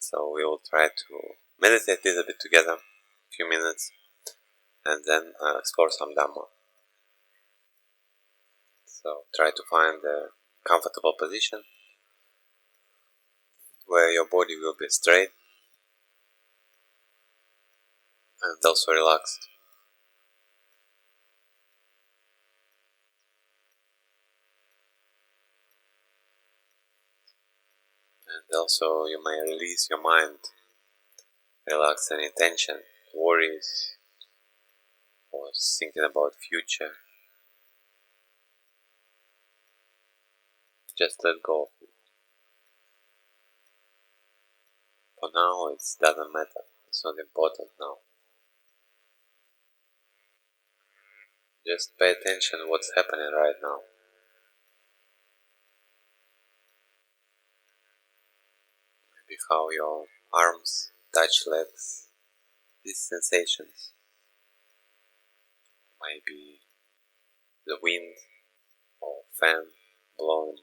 So we will try to meditate a little bit together, a few minutes, and then explore some Dhamma. So try to find a comfortable position where your body will be straight and also relaxed. And also you may release your mind, relax any tension, worries, or thinking about future. Just let go of it. For now it doesn't matter, it's not important now. Just pay attention to what's happening right now. Maybe how your arms touch legs, these sensations. Maybe the wind or fan blowing,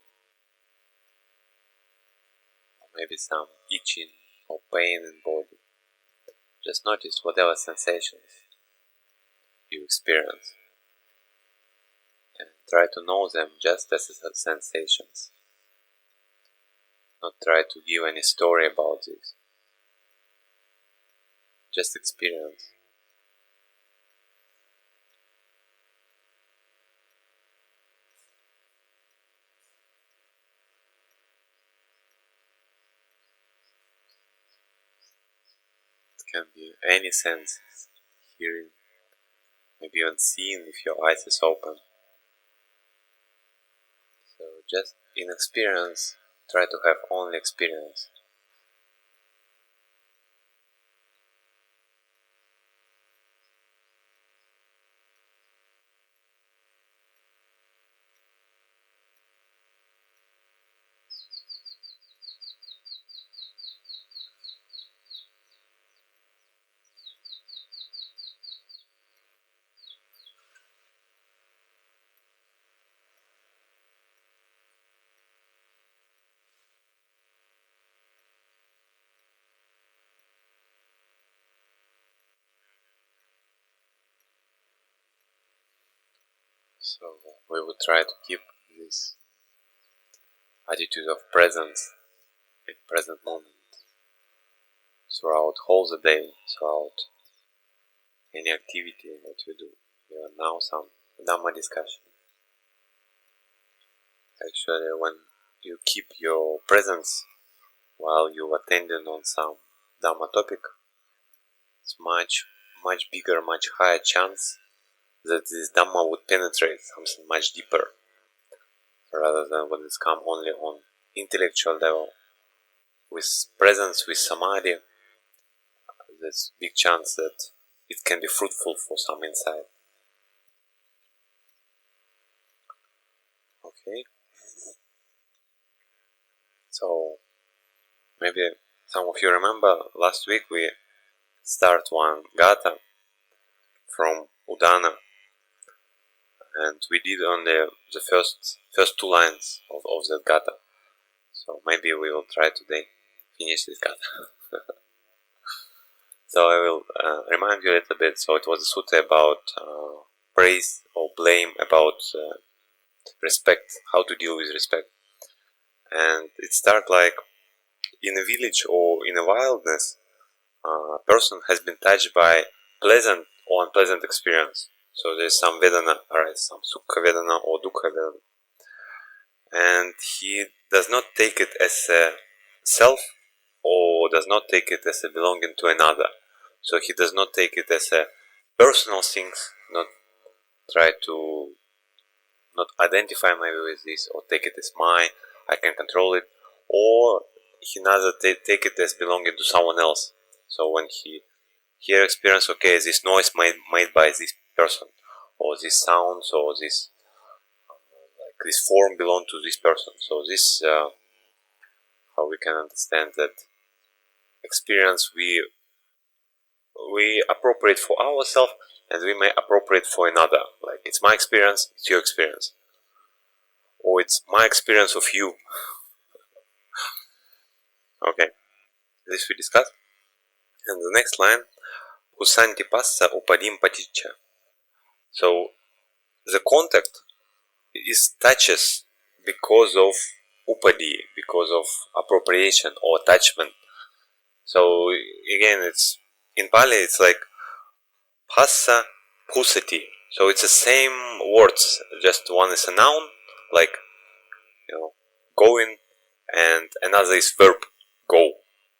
or maybe some itching or pain in body. Just notice whatever sensations you experience and try to know them just as sensations. Not try to give any story about this. Just experience. It can be any senses, hearing, maybe even seeing if your eyes is open. So just in experience, try to have only experience. So we will try to keep this attitude of presence in present moment throughout all the day, throughout any activity that you do. Even now some Dhamma discussion. Actually, when you keep your presence while you attending on some Dhamma topic, it's much bigger, much higher chance that this Dhamma would penetrate something much deeper, rather than when it's come only on intellectual level. With presence, with samadhi, there's big chance that it can be fruitful for some insight. Okay. So maybe some of you remember last week we start one gatha from Udana, and we did only the first two lines of that gatha. So maybe we will try today finish this gatha. So I will remind you a little bit. So it was a sutta about praise or blame, about respect, how to deal with respect. And it starts like, in a village or in a wilderness, a person has been touched by pleasant or unpleasant experience. So there's some vedana, right, some sukha vedana or dukkha vedana. And he does not take it as a self, or does not take it as a belonging to another. So he does not take it as a personal things, not try to not identify maybe with this, or take it as mine, I can control it, or he neither take it as belonging to someone else. So when he hear experience, okay, this noise made by this person, or this sounds, or this this form belong to this person. So this how we can understand that experience we appropriate for ourselves, and we may appropriate for another. Like, it's my experience, it's your experience, or it's my experience of you. Okay. This we discussed. And the next line, Husanti passa upadim paticha. So the contact is touches because of upadi, because of appropriation or attachment. So again, it's in Pali, it's like passa pusati. So it's the same words, just one is a noun, like going, and another is verb, go.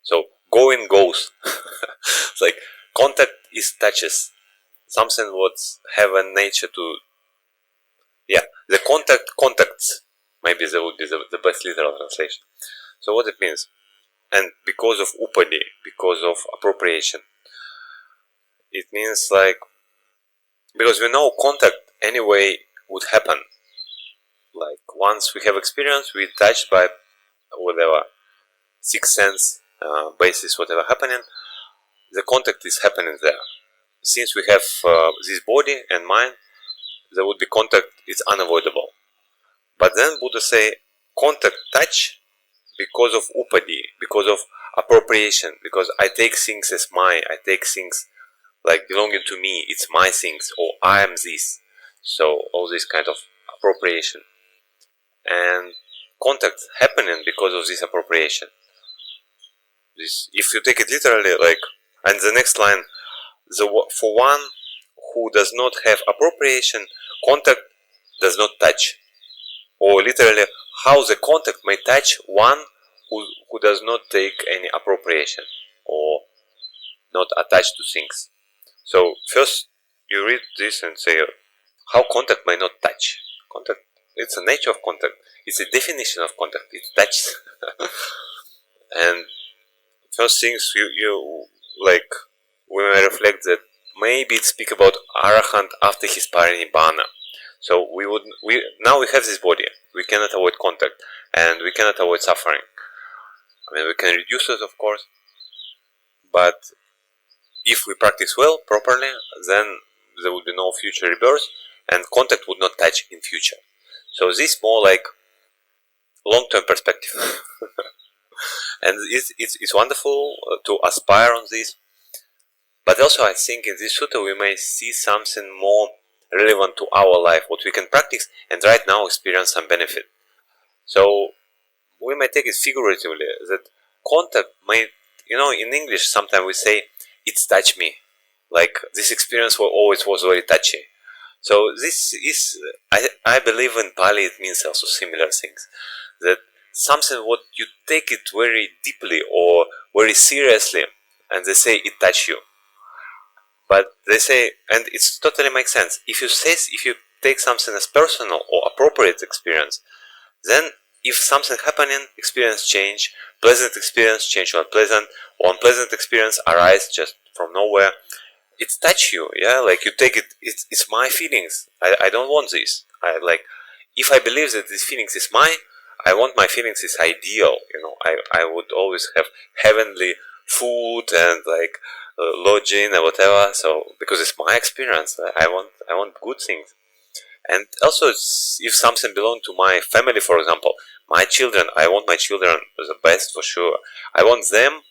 So going goes. It's like contact is touches. Something would have a nature to, the contact contacts. Maybe that would be the best literal translation. So what it means, and because of upadi, because of appropriation, it means like, because we know contact anyway would happen. Like once we have experience, we touched by whatever sixth sense basis, whatever happening, the contact is happening there. Since we have this body and mind, there would be contact. It's unavoidable. But then Buddha say contact touch because of upadi, because of appropriation, because I take things as mine. I take things like belonging to me. It's my things, or I am this. So all this kind of appropriation and contact happening because of this appropriation. This, if you take it literally, like, and the next line, for one who does not have appropriation, contact does not touch. Or literally, how the contact may touch one who does not take any appropriation or not attached to things. So first you read this and say how contact may not touch. Contact, it's the nature of contact. It's a definition of contact. It touches. And first things you like, we may reflect that maybe it speak about Arahant after his parinibbana. So we now we have this body. We cannot avoid contact, and we cannot avoid suffering. I mean, we can reduce it, of course, but if we practice well, properly, then there would be no future rebirth, and contact would not touch in future. So this more like long-term perspective. And it's wonderful to aspire on this, but also I think in this sutta we may see something more relevant to our life, what we can practice and right now experience some benefit. So we may take it figuratively that contact may, in English sometimes we say it's touch me, like this experience always was very touchy. So this is, I believe in Pali it means also similar things, that something what you take it very deeply or very seriously, and they say it touch you. But they say, and it totally makes sense, if you take something as personal or appropriate experience, then if something happening, experience change, pleasant experience change to unpleasant, or unpleasant experience arise just from nowhere, it touch you, like you take it, it's my feelings, I don't want this. If I believe that these feelings is mine, I want my feelings is ideal, I would always have heavenly food and like lodging or whatever, so because it's my experience, I want good things. And also if something belongs to my family, for example, my children, I want my children the best for sure. I want them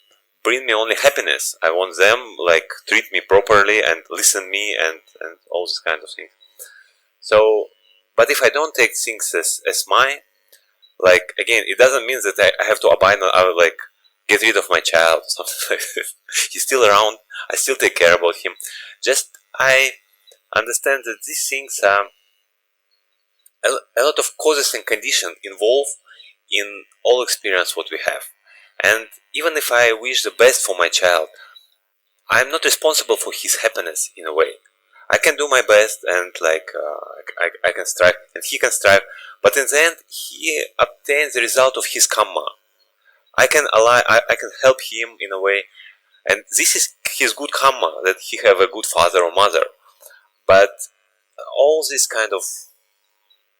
bring me only happiness. I want them like treat me properly and listen me and all these kind of things. So, but if I don't take things as mine, like again, it doesn't mean that I have to abandon, I would like get rid of my child or something like this. He's still around, I still take care about him. Just I understand that these things are a lot of causes and conditions involved in all experience what we have. And even if I wish the best for my child, I'm not responsible for his happiness in a way. I can do my best and like I can strive and he can strive, but in the end he obtains the result of his karma. I can help him in a way, and this is his good karma that he have a good father or mother. But all this kind of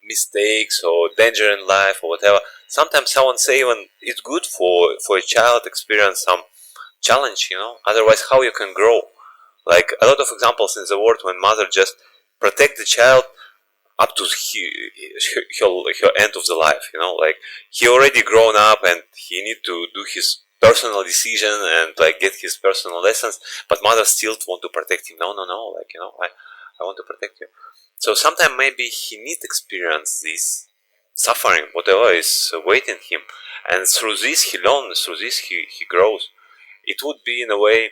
mistakes or danger in life or whatever, sometimes someone say even it's good for a child experience some challenge, otherwise how you can grow. Like a lot of examples in the world when mother just protect the child up to her end of the life, like he already grown up and he need to do his personal decision and like get his personal lessons, but mother still want to protect him. No, like, I want to protect you. So sometimes maybe he need experience this suffering, whatever is waiting him, and through this he learns, through this he grows. It would be in a way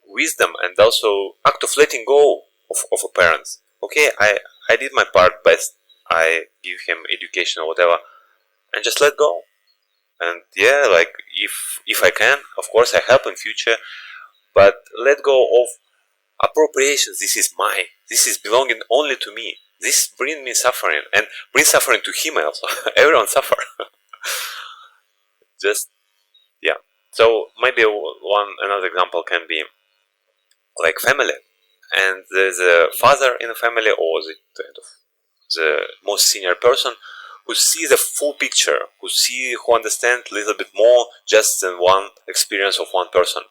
wisdom and also act of letting go of a parents. Okay, I did my part best, I give him education or whatever, and just let go. And yeah, like if I can, of course I help in future, but let go of appropriations. This is mine, this is belonging only to me, this bring me suffering and bring suffering to him also. Everyone suffer. Just yeah. So maybe another example can be like family, and there's a father in the family or the most senior person who sees the full picture, who understands a little bit more just than one experience of one person.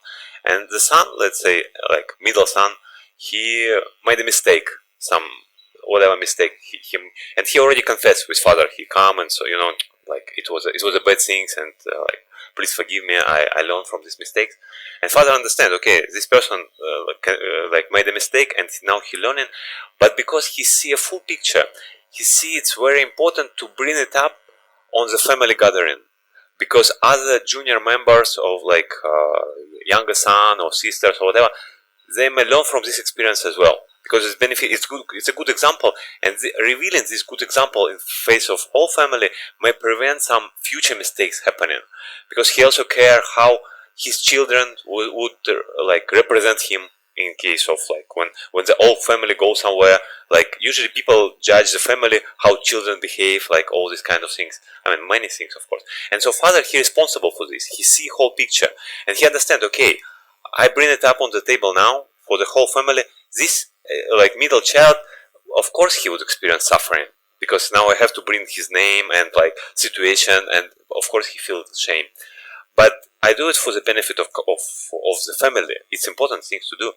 And the son, let's say like middle son, he made a mistake, some whatever mistake and he already confessed with father. He come and so like it was a bad things, and like please forgive me, I learned from this mistake. And father understand, okay, this person like made a mistake and now he learning, but because he see a full picture, he see it's very important to bring it up on the family gathering, because other junior members of like younger son or sisters or whatever, they may learn from this experience as well, because it's benefit. It's good. It's a good example, and revealing this good example in face of whole family may prevent some future mistakes happening, because he also care how his children would like represent him in case of like when the whole family goes somewhere. Like usually people judge the family how children behave, like all these kind of things. I mean many things, of course. And so father he responsible for this. He see whole picture and he understand. Okay, I bring it up on the table now for the whole family. This like middle child, of course he would experience suffering, because now I have to bring his name and like situation, and of course he feels shame. But I do it for the benefit of the family. It's important things to do.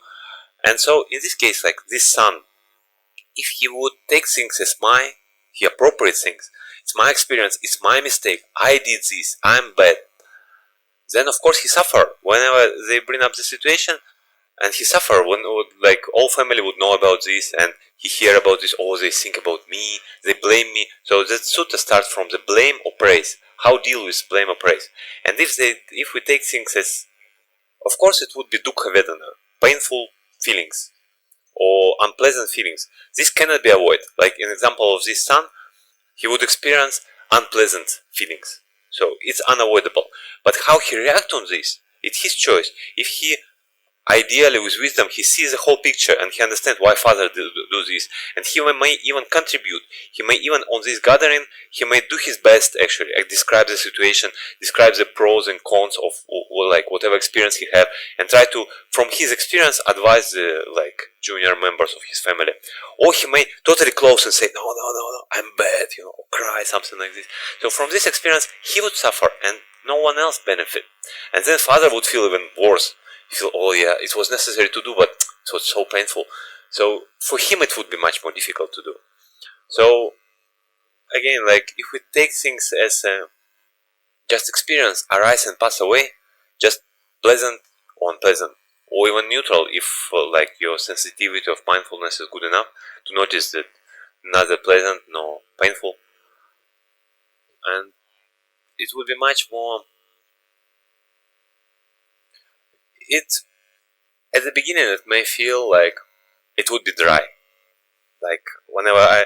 And so in this case, like this son, if he would take things as mine, he appropriate things. It's my experience. It's my mistake. I did this. I'm bad. Then of course he suffer whenever they bring up the situation, and he suffer when like all family would know about this, and he hear about this. Oh, they think about me. They blame me. So that should start from the blame or praise. How deal with blame or praise? And if we take things as, of course, it would be dukkha vedana, painful feelings or unpleasant feelings. This cannot be avoided. Like in example of this son, he would experience unpleasant feelings. So it's unavoidable. But how he reacts on this, it's his choice. If he ideally with wisdom he sees the whole picture and he understands why father do this, and he may even contribute, he may even on this gathering he may do his best actually, describe the situation, describe the pros and cons of like whatever experience he have, and try to from his experience advise the like junior members of his family. Or he may totally close and say no, I'm bad, or cry, something like this. So from this experience he would suffer and no one else benefit, and then father would feel even worse. Feel, oh yeah, it was necessary to do, but it was so painful. So for him it would be much more difficult to do. So again, like if we take things as just experience, arise and pass away, just pleasant or unpleasant, or even neutral, if like your sensitivity of mindfulness is good enough to notice that neither pleasant nor painful, and it would be much more. At the beginning it may feel like it would be dry. Like whenever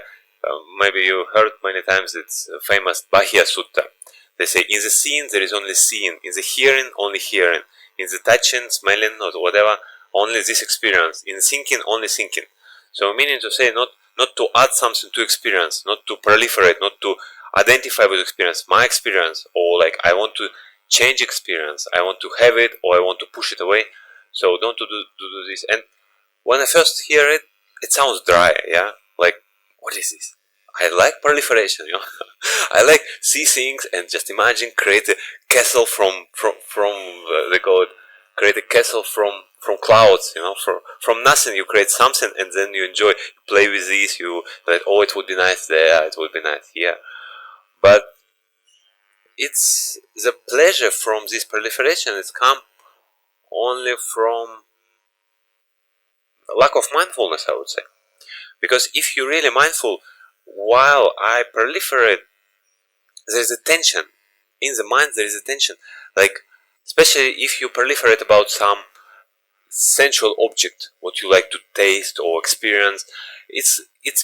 maybe you heard many times, it's famous Bahya Sutta. They say in the seeing there is only seeing, in the hearing only hearing, in the touching, smelling or whatever only this experience, in thinking only thinking. So meaning to say not to add something to experience, not to proliferate, not to identify with experience, my experience, or like I want to change experience, I want to have it or I want to push it away. So don't do this. And when I first hear it, it sounds dry, yeah? Like, what is this? I like proliferation, I like see things and just imagine create a castle from they call it, create a castle from clouds, from nothing you create something and then you enjoy, you play with this, you like, oh, it would be nice there, it would be nice here. But it's the pleasure from this proliferation. It's come only from lack of mindfulness, I would say. Because if you're really mindful, while I proliferate, there is a tension in the mind. There is a tension, like especially if you proliferate about some sensual object, what you like to taste or experience. It's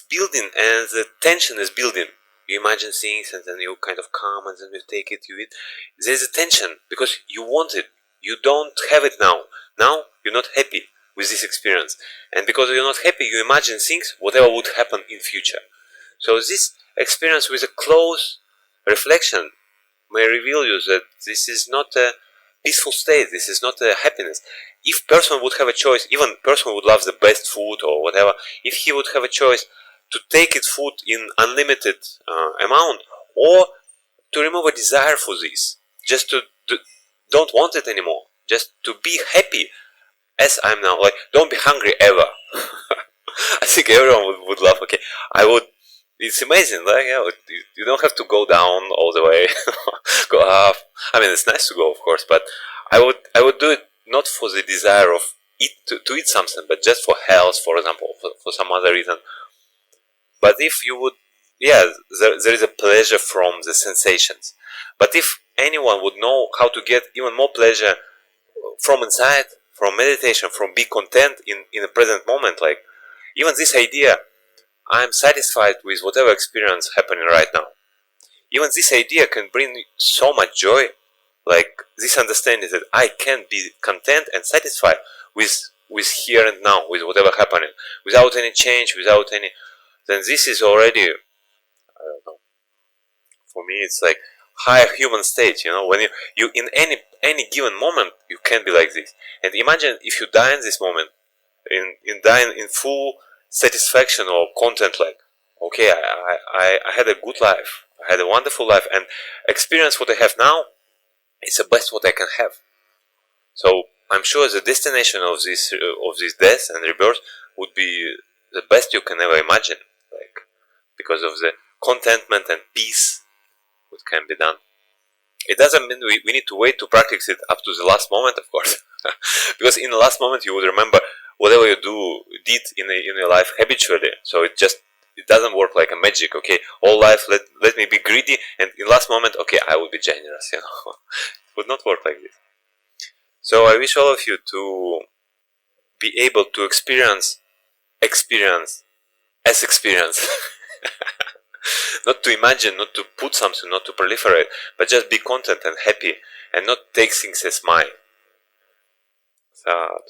building, and the tension is building. You imagine things, and then you kind of come, and then you take it, you eat. There's a tension because you want it. You don't have it now. Now you're not happy with this experience, and because you're not happy, you imagine things, whatever would happen in future. So this experience with a close reflection may reveal you that this is not a peaceful state. This is not a happiness. If person would have a choice, even person would love the best food or whatever, if he would have a choice to take it food in unlimited amount, or to remove a desire for this, just to don't want it anymore, just to be happy as I'm now, like don't be hungry ever. I think everyone would love. Okay, I would. It's amazing, like yeah, you don't have to go down all the way, go up. I mean, it's nice to go, of course, but I would do it not for the desire of to eat something, but just for health, for example, for some other reason. But if you would, yeah, there is a pleasure from the sensations. But if anyone would know how to get even more pleasure from inside, from meditation, from be content in the present moment, like even this idea, I'm satisfied with whatever experience happening right now. Even this idea can bring so much joy, like this understanding that I can be content and satisfied with here and now, with whatever happening, without any change, without any. Then this is already, I don't know. For me, it's like higher human state. You know, when you in any given moment, you can be like this. And imagine if you die in this moment, in dying in full satisfaction or content, like okay, I had a good life, I had a wonderful life, and experience what I have now is the best what I can have. So I'm sure the destination of this death and rebirth would be the best you can ever imagine, like because of the contentment and peace what can be done. It doesn't mean we need to wait to practice it up to the last moment, of course, because in the last moment you would remember whatever you did in your life habitually. So it doesn't work like a magic. Okay, all life let me be greedy, and in last moment, okay, I will be generous. You know, it would not work like this. So I wish all of you to be able to experience as experience. Not to imagine, not to put something, not to proliferate, but just be content and happy, and not take things as mine. Sad.